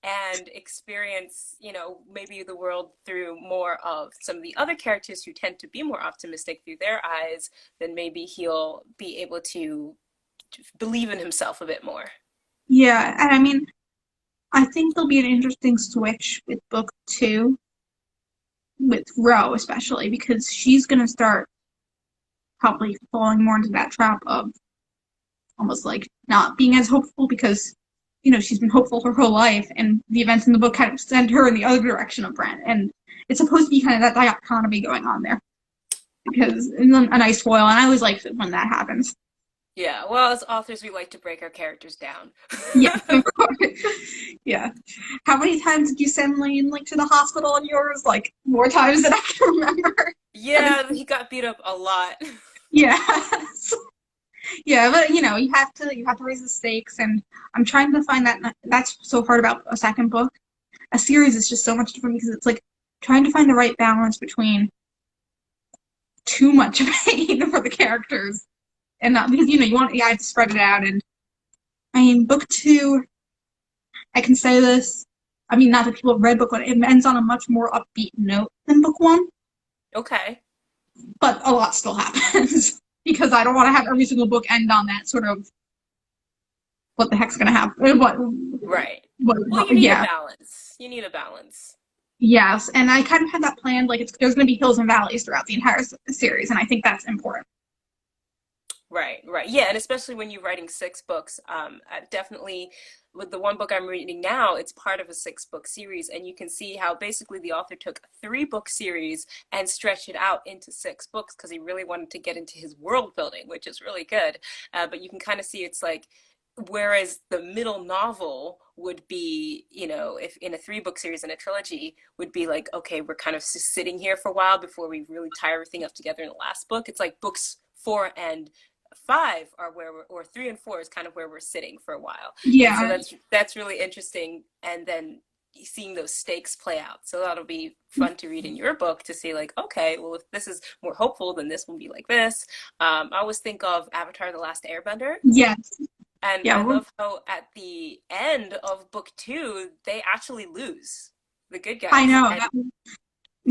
and experience, maybe the world through more of some of the other characters who tend to be more optimistic through their eyes, then maybe he'll be able to believe in himself a bit more. Yeah, and I mean, I think there'll be an interesting switch with book two, with Ro especially, because she's gonna start probably falling more into that trap of almost like not being as hopeful because she's been hopeful her whole life and the events in the book kind of send her in the other direction of Brent, and it's supposed to be kind of that dichotomy going on there because it's a nice foil, and I always like when that happens. Yeah, well, as authors, we like to break our characters down. Yeah, of course. Yeah. How many times did you send Lane like to the hospital on yours? Like more times than I can remember. Yeah, he got beat up a lot. Yeah. Yeah, but you have to raise the stakes, and I'm trying to find that's so hard about a second book. A series is just so much different because it's like trying to find the right balance between too much pain for the characters and not because you have to spread it out. And I mean, book two, I can say this. I mean, not that people have read book one, it ends on a much more upbeat note than book one, Okay. but a lot still happens because I don't want to have every single book end on that sort of what the heck's gonna happen. Right. Well, you need a Yeah. balance. You need a balance. Yes, and I kind of had that planned. Like, there's going to be hills and valleys throughout the entire series, and I think that's important. Right, right. Yeah, and especially when you're writing 6 books, definitely with the one book I'm reading now, it's part of a 6 book series, and you can see how basically the author took a 3 book series and stretched it out into 6 books because he really wanted to get into his world building, which is really good. But you can kind of see it's like, whereas the middle novel would be, if in a 3 book series in a trilogy would be like, okay, we're kind of just sitting here for a while before we really tie everything up together in the last book. It's like books 4 and 5 are where or 3 and 4 is kind of where we're sitting for a while. And so Yeah. that's really interesting. And then seeing those stakes play out. So that'll be fun to read in your book to see like, okay, well, if this is more hopeful, then this will be like this. I always think of Avatar: The Last Airbender. Yes. And Yeah. I love how at the end of book 2, they actually lose the good I guys know. and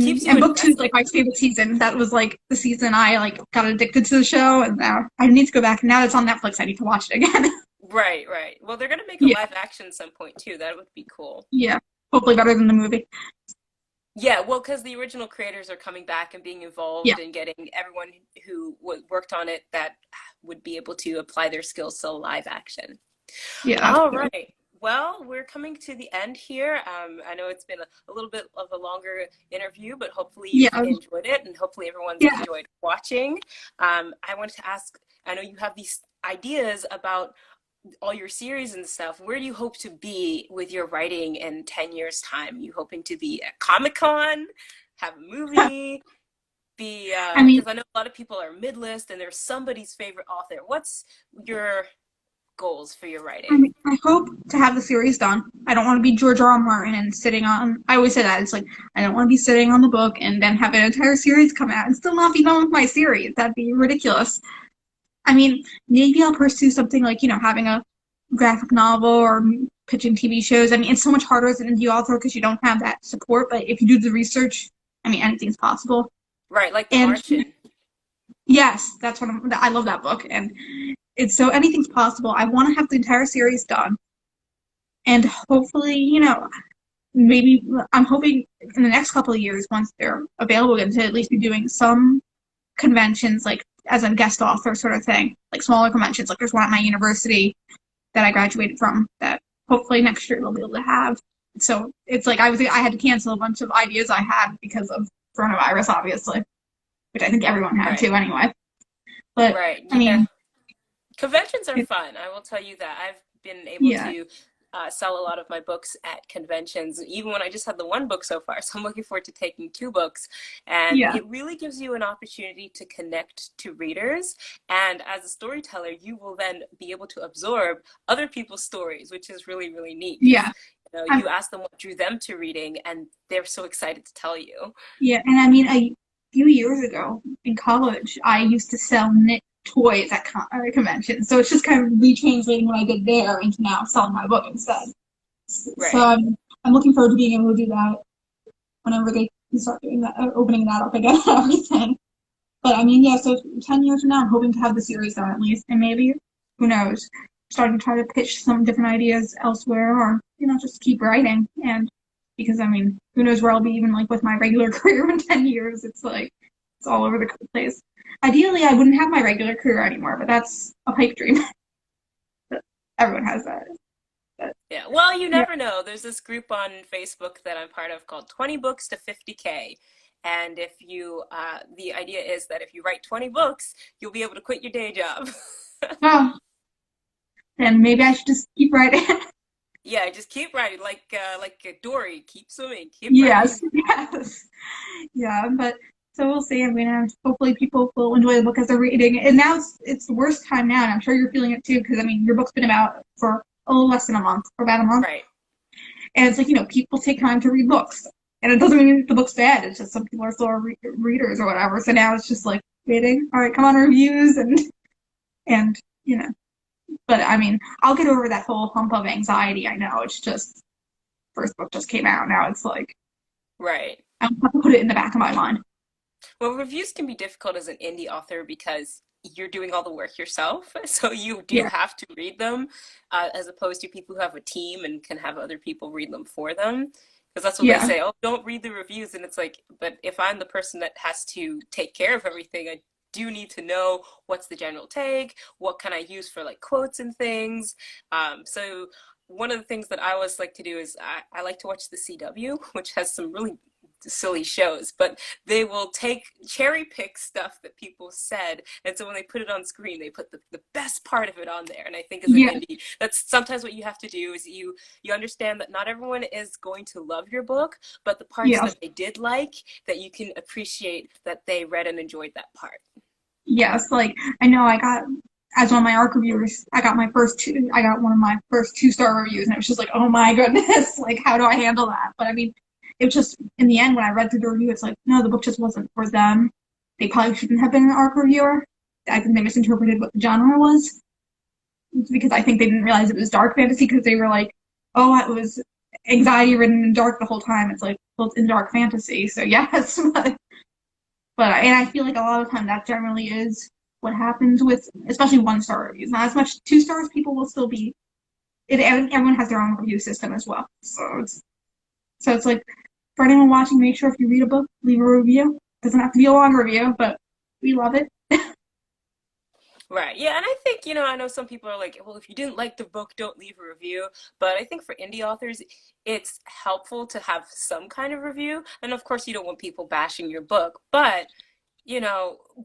keeps you And book two is like invested. my favorite season. That was like the season I like got addicted to the show, and now I need to go back. And now it's on Netflix, I need to watch it again. Right, right. Well, they're going to make a Yeah. live action at some point too. That would be cool. Yeah. Hopefully better than the movie. Yeah, well, because the original creators are coming back and being Yeah. involved and getting everyone who worked on it that would be able to apply their skills to live action. Yeah. That's All good. right. Well, we're coming to the end here. I know it's been a little bit of a longer interview, but hopefully you've Yeah. enjoyed it and hopefully everyone's Yeah. enjoyed watching. I wanted to ask, I know you have these ideas about all your series and stuff. Where do you hope to be with your writing in 10 years' time? You hoping to be at Comic-Con, have a movie, be, I mean, because I know a lot of people are mid-list and they're somebody's favorite author. What's your goals for your writing? I hope to have the series done. I don't want to be George R. R. Martin and sitting on. I always say that it's like I don't want to be sitting on the book and then have an entire series come out and still not be done with my series. That'd be ridiculous. I mean, maybe I'll pursue something like having a graphic novel or pitching TV shows. I mean, it's so much harder as an indie author because you don't have that support. But if you do the research, I mean, anything's possible. Right, like The And Martian. yes, that's what I love that book, and it's so anything's possible. I want to have the entire series done, and hopefully, maybe I'm hoping in the next couple of years, once they're available again, to at least be doing some conventions, like as a guest author sort of thing, like smaller conventions. Like there's one at my university that I graduated from that hopefully next year we'll be able to have. So it's like I had to cancel a bunch of ideas I had because of coronavirus, obviously, which I think everyone had Right, to anyway. But right. I Yeah. mean, Conventions are it, fun. I will tell you that. I've been able yeah, to sell a lot of my books at conventions, even when I just had the one book so far. So I'm looking forward to taking 2 books. And yeah, it really gives you an opportunity to connect to readers. And as a storyteller, you will then be able to absorb other people's stories, which is really, really neat because yeah. you ask them what drew them to reading, and they're so excited to tell you. Yeah, and I mean, a few years ago in college, I used to sell knit toys at conventions. So it's just kind of retranslating what I did there into now selling my book instead. So Right. I'm looking forward to being able to do that whenever they start doing that, opening that up again and everything. But I mean, yeah, so 10 years from now, I'm hoping to have the series done at least. And maybe, who knows, starting to try to pitch some different ideas elsewhere or, just keep writing. And because, I mean, who knows where I'll be even like with my regular career in 10 years. It's like, it's all over the place. Ideally, I wouldn't have my regular career anymore, but that's a pipe dream. Everyone has that. But Yeah. Well, you yeah, never know. There's this group on Facebook that I'm part of called 20 Books to 50K. And if you, the idea is that if you write 20 books, you'll be able to quit your day job. well, then maybe I should just keep writing. Yeah, just keep writing, like Dory, keep swimming, keep writing. Yes, yes. Yeah, but so we'll see. I mean, hopefully people will enjoy the book as they're reading. And now it's the worst time now, and I'm sure you're feeling it too, because I mean, your book's been out for a little less than a month, for about a month. Right. And it's like, people take time to read books. And it doesn't mean the book's bad. It's just some people are slower readers or whatever. So now it's just like waiting. All right, come on, reviews and But I mean, I'll get over that whole hump of anxiety. I know it's just first book just came out. Now it's like Right. I have to put it in the back of my mind. Well, reviews can be difficult as an indie author because you're doing all the work yourself. So you do Yeah, have to read them, as opposed to people who have a team and can have other people read them for them. Because that's what they yeah, say, oh, don't read the reviews. And it's like, but if I'm the person that has to take care of everything, I do need to know what's the general take, what can I use for like quotes and things. So one of the things that I always like to do is I like to watch the CW, which has some really silly shows, but they will take cherry pick stuff that people said, and so when they put it on screen they put the best part of it on there. And I think as an yeah, indie, that's sometimes what you have to do is you understand that not everyone is going to love your book, but the parts yeah. that they did like, that you can appreciate that they read and enjoyed that part. Yes, like I know I got as one of my ARC reviewers, I got one of my first 2-star reviews, and it was just like, oh my goodness, like how do I handle that? But I mean, it was just in the end when I read through the review, it's like, no, the book just wasn't for them. They probably shouldn't have been an ARC reviewer. I think they misinterpreted what the genre was because I think they didn't realize it was dark fantasy because they were like, oh, it was anxiety ridden and dark the whole time. It's like, well, it's in dark fantasy, so yes, and I feel like a lot of the time that generally is what happens with, especially 1-star reviews. Not as much 2 stars. People will still be. Everyone has their own review system as well. So it's like for anyone watching, make sure if you read a book, leave a review. It doesn't have to be a long review, but we love it. Right. Yeah, and I think, I know some people are like, well, if you didn't like the book, don't leave a review. But I think for indie authors, it's helpful to have some kind of review. And of course, you don't want people bashing your book, but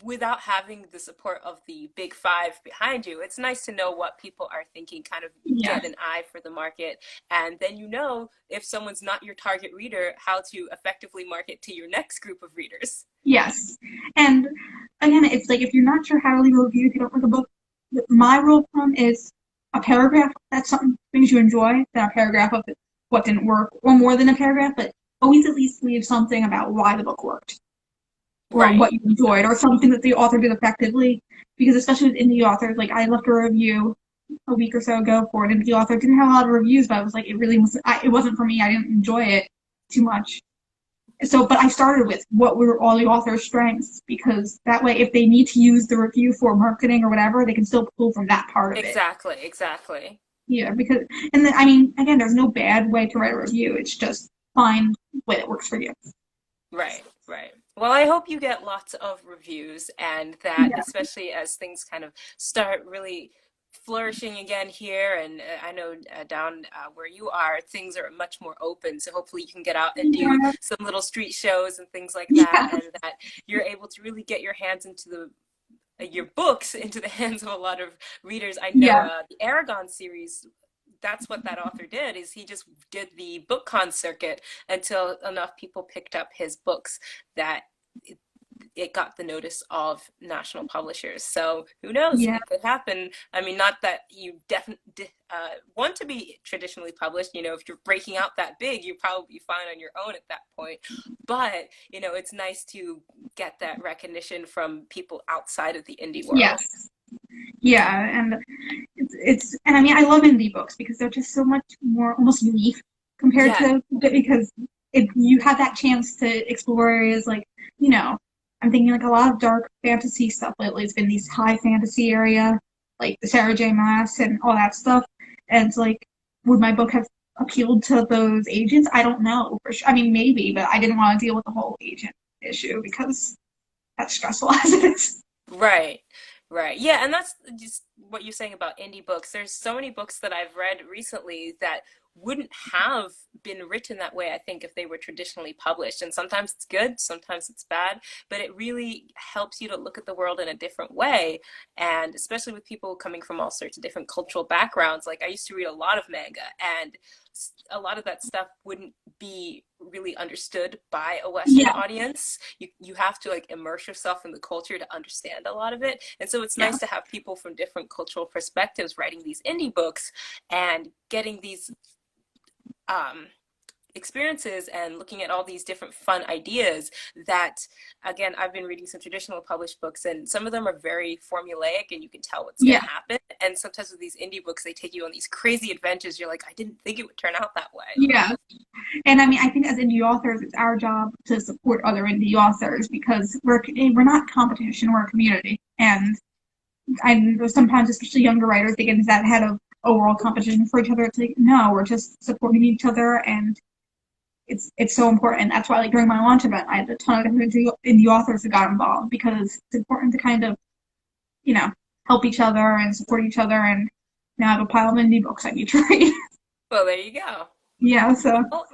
without having the support of the big five behind you, it's nice to know what people are thinking, kind of Yeah. get an eye for the market. And then if someone's not your target reader, how to effectively market to your next group of readers. Yes. And again, it's like if you're not sure how to leave a review, if you don't like a book, my rule of thumb is a paragraph. That's something things you enjoy. Then a paragraph of what didn't work, or more than a paragraph, but always at least leave something about why the book worked, or Right. what you enjoyed, or something that the author did effectively. Because especially with indie authors, like I left a review a week or so ago for an indie author. It didn't have a lot of reviews, but I was like, it really wasn't. It wasn't for me. I didn't enjoy it too much. So, but I started with what were all the author's strengths, because that way, if they need to use the review for marketing or whatever, they can still pull from that part of it. Exactly. Exactly. Yeah, because, and then, I mean, again, there's no bad way to write a review. It's just find the way that works for you. Right, right. Well, I hope you get lots of reviews and that, Yeah. especially as things kind of start really flourishing again here, and I know down where you are, things are much more open. So hopefully you can get out and do Yeah. some little street shows and things like that, Yeah. and that you're able to really get your hands into your books into the hands of a lot of readers. I know Yeah. the Eragon series, that's what that author did, is he just did the book con circuit until enough people picked up his books that it got the notice of national publishers. So who knows? Yeah. It could happen. I mean, not that you definitely want to be traditionally published. If you're breaking out that big, you'll probably be fine on your own at that point. But, it's nice to get that recognition from people outside of the indie world. Yes. Yeah. And and I mean, I love indie books because they're just so much more almost unique compared Yeah, to, because if you have that chance to explore areas like, you know, I'm thinking like a lot of dark fantasy stuff lately. It's been these high fantasy area, like the Sarah J. Maas and all that stuff. And it's like, would my book have appealed to those agents? I don't know for sure. I mean, maybe, but I didn't want to deal with the whole agent issue because that's stressful as it is. right. Right. Yeah, and that's just what you're saying about indie books. There's so many books that I've read recently that wouldn't have been written that way, I think, if they were traditionally published. And sometimes it's good, sometimes it's bad, but it really helps you to look at the world in a different way. And especially with people coming from all sorts of different cultural backgrounds, like I used to read a lot of manga, and a lot of that stuff wouldn't be really understood by a Western Yeah, audience. You have to like immerse yourself in the culture to understand a lot of it. And so it's yeah, nice to have people from different cultural perspectives writing these indie books and getting these um, experiences and looking at all these different fun ideas that, again, I've been reading some traditional published books, and some of them are very formulaic and you can tell what's going yeah, to happen. And sometimes with these indie books, they take you on these crazy adventures. You're like, I didn't think it would turn out that way. yeah. And I mean, I think as indie authors, it's our job to support other indie authors because we're not competition, we're a community. And I know sometimes, especially younger writers, they get into that head of overall competition for each other. It's like, no, we're just supporting each other, and it's so important. That's why, like during my launch event, I had a ton of different indie authors that got involved because it's important to kind of, you know, help each other and support each other. And now I have a pile of indie books I need to read. Well, there you go. Yeah, so Well,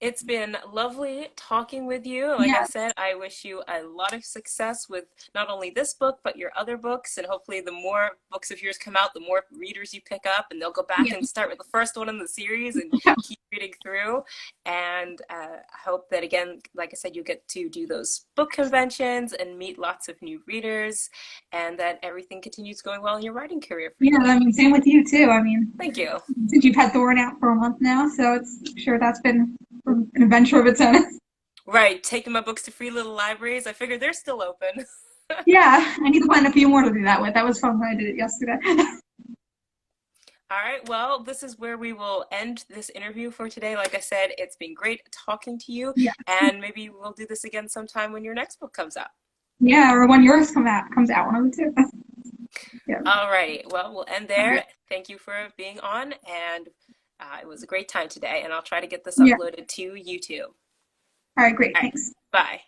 It's been lovely talking with you. Like I Yeah, said, I wish you a lot of success with not only this book, but your other books. And hopefully, the more books of yours come out, the more readers you pick up, and they'll go back yeah, and start with the first one in the series and yeah, keep reading through. And I hope that, again, like I said, you get to do those book conventions and meet lots of new readers, and that everything continues going well in your writing career for yeah. you. I mean, same with you too. I mean, Thank you. since you've had Thorn out for a month now, so I'm sure that's been an adventure of its own. Right, taking my books to free little libraries. I figure they're still open. Yeah, I need to find a few more to do that with. That was fun when I did it yesterday. All right, well, this is where we will end this interview for today. Like I said, it's been great talking to you, Yeah, and maybe we'll do this again sometime when your next book comes out. yeah, or when yours comes out, one of the two. Yeah. All righty, well, we'll end All right. there. Thank you for being on, and it was a great time today, and I'll try to get this Yeah. uploaded to YouTube. All right. Great. All right, Thanks. bye.